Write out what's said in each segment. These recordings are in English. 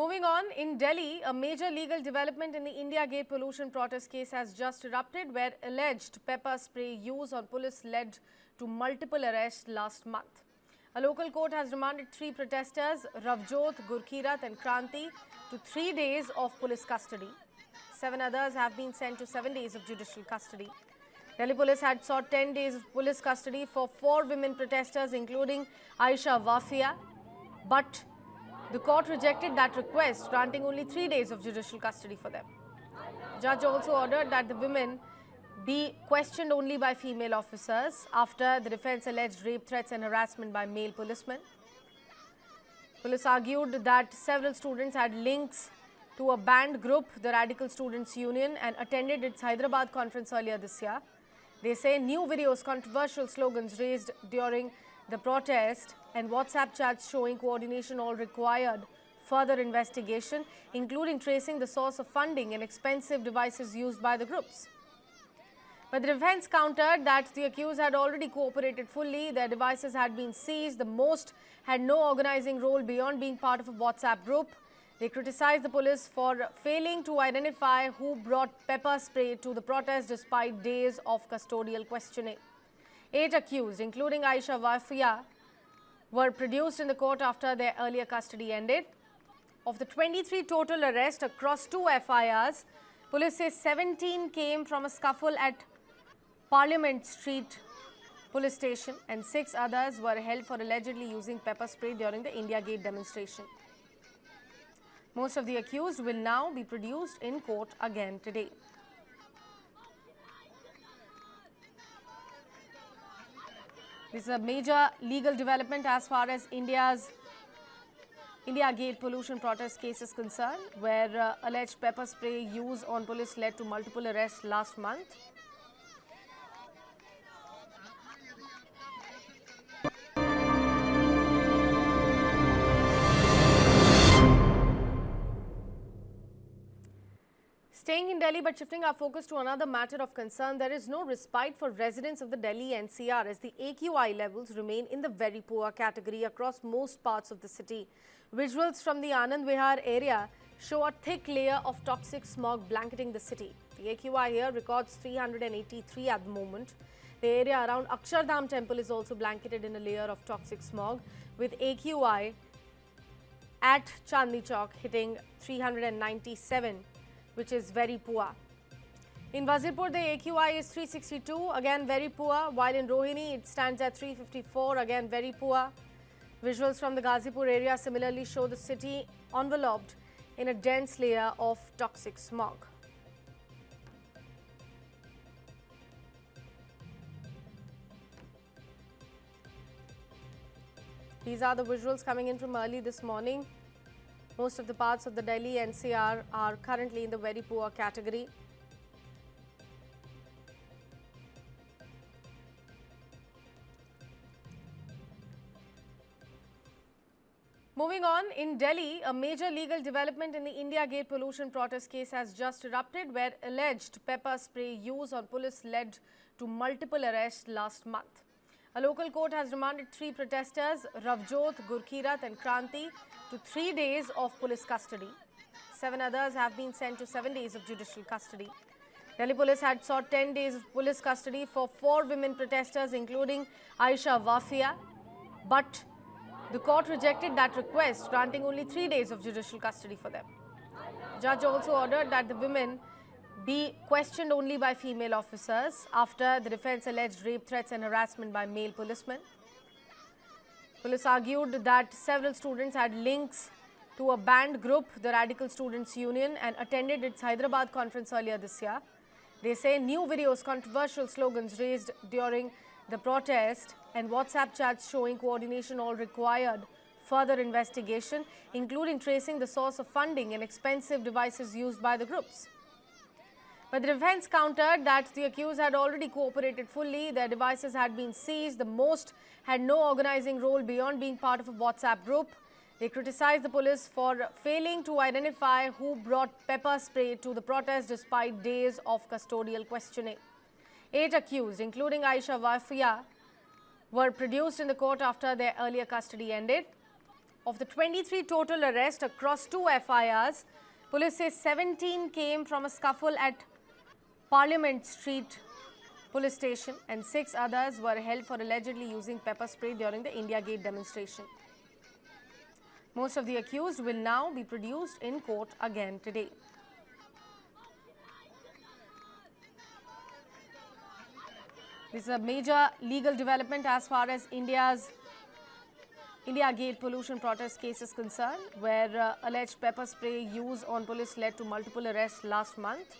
Moving on, in Delhi, a major legal development in the India Gate pollution protest case has just erupted, where alleged pepper spray use on police led to multiple arrests last month. A local court has remanded 3 protesters, Ravjot, Gurkirat and Kranti, to 3 days of police custody. 7 others have been sent to 7 days of judicial custody. Delhi police had sought 10 days of police custody for 4 women protesters, including Aisha Wafia, but the court rejected that request, granting only 3 days of judicial custody for them. The judge also ordered that the women be questioned only by female officers after the defense alleged rape threats and harassment by male policemen. Police argued that several students had links to a banned group, the Radical Students Union, and attended its Hyderabad conference earlier this year. They say new videos, controversial slogans raised during the protest and WhatsApp chats showing coordination all required further investigation, including tracing the source of funding and expensive devices used by the groups. But the defense countered that the accused had already cooperated fully. Their devices had been seized. The most had no organizing role beyond being part of a WhatsApp group. They criticized the police for failing to identify who brought pepper spray to the protest despite days of custodial questioning. 8 accused, including Aisha Wafia, were produced in the court after their earlier custody ended. Of the 23 total arrests across 2 FIRs, police say 17 came from a scuffle at Parliament Street police station and 6 others were held for allegedly using pepper spray during the India Gate demonstration. Most of the accused will now be produced in court again today. This is a major legal development as far as India Gate pollution protest case is concerned, where alleged pepper spray use on police led to multiple arrests last month. Staying in Delhi but shifting our focus to another matter of concern, there is no respite for residents of the Delhi NCR as the AQI levels remain in the very poor category across most parts of the city. Visuals from the Anand Vihar area show a thick layer of toxic smog blanketing the city. The AQI here records 383 at the moment. The area around Akshardham temple is also blanketed in a layer of toxic smog, with AQI at Chandni Chowk hitting 397. Which is very poor. In Wazirpur, the AQI is 362, again very poor, while in Rohini it stands at 354, again very poor. Visuals from the Ghazipur area similarly show the city enveloped in a dense layer of toxic smog. These are the visuals coming in from early this morning. Most of the parts of the Delhi NCR are currently in the very poor category. Moving on, in Delhi, a major legal development in the India Gate pollution protest case has just erupted, where alleged pepper spray use on police led to multiple arrests last month. A local court has remanded 3 protesters, Ravjot, Gurkirat and Kranti, to 3 days of police custody. 7 others have been sent to 7 days of judicial custody. Delhi police had sought 10 days of police custody for 4 women protesters, including Aisha Wafia, but the court rejected that request, granting only 3 days of judicial custody for them. The judge also ordered that the women be questioned only by female officers after the defense alleged rape threats and harassment by male policemen. Police argued that several students had links to a banned group, the Radical Students Union, and attended its Hyderabad conference earlier this year. They say new videos, controversial slogans raised during the protest and WhatsApp chats showing coordination all required further investigation, including tracing the source of funding and expensive devices used by the groups. But the defense countered that the accused had already cooperated fully. Their devices had been seized. The most had no organizing role beyond being part of a WhatsApp group. They criticized the police for failing to identify who brought pepper spray to the protest despite days of custodial questioning. 8 accused, including Aisha Wafia, were produced in the court after their earlier custody ended. Of the 23 total arrests across 2 FIRs, police says 17 came from a scuffle at Parliament Street police station and 6 others were held for allegedly using pepper spray during the India Gate demonstration. Most of the accused will now be produced in court again today. This is a major legal development as far as India Gate pollution protest case is concerned, where alleged pepper spray use on police led to multiple arrests last month.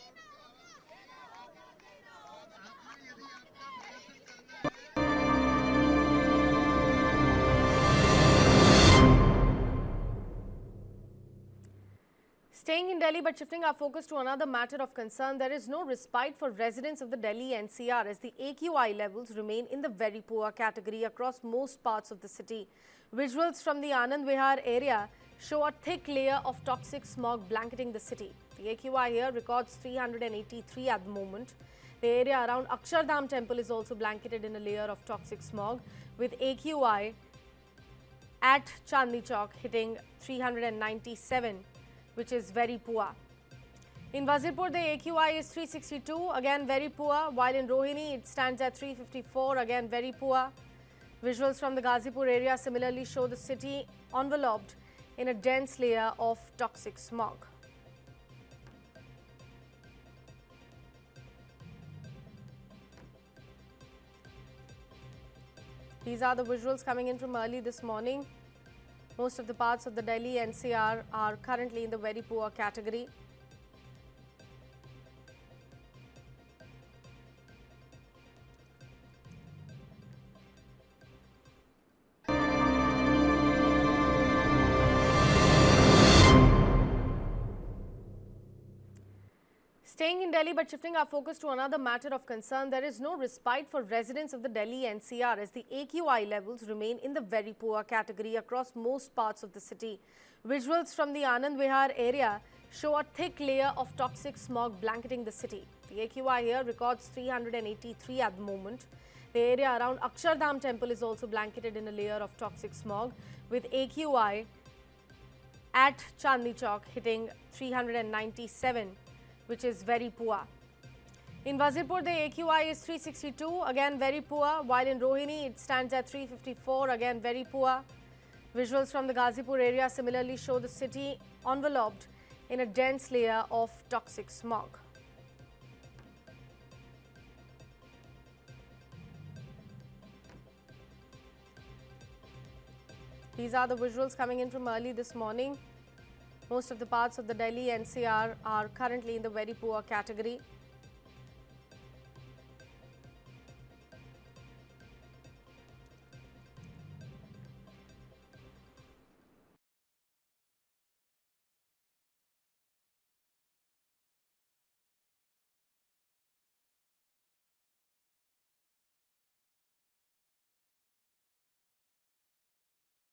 Staying in Delhi but shifting our focus to another matter of concern, there is no respite for residents of the Delhi NCR as the AQI levels remain in the very poor category across most parts of the city. Visuals from the Anand Vihar area show a thick layer of toxic smog blanketing the city. The AQI here records 383 at the moment. The area around Akshardham temple is also blanketed in a layer of toxic smog, with AQI at Chandni Chowk hitting 397. Which is very poor. In Wazirpur, the AQI is 362, again very poor, while in Rohini it stands at 354, again very poor. Visuals from the Ghazipur area similarly show the city enveloped in a dense layer of toxic smog. These are the visuals coming in from early this morning. Most of the parts of the Delhi NCR are currently in the very poor category. Staying in Delhi but shifting our focus to another matter of concern, there is no respite for residents of the Delhi NCR as the AQI levels remain in the very poor category across most parts of the city. Visuals from the Anand Vihar area show a thick layer of toxic smog blanketing the city. The AQI here records 383 at the moment. The area around Akshardham temple is also blanketed in a layer of toxic smog, with AQI at Chandni Chowk hitting 397. Which is very poor. In Wazirpur, the AQI is 362, again very poor, while in Rohini it stands at 354, again very poor. Visuals from the Ghazipur area similarly show the city enveloped in a dense layer of toxic smog. These are the visuals coming in from early this morning. Most of the parts of the Delhi NCR are currently in the very poor category.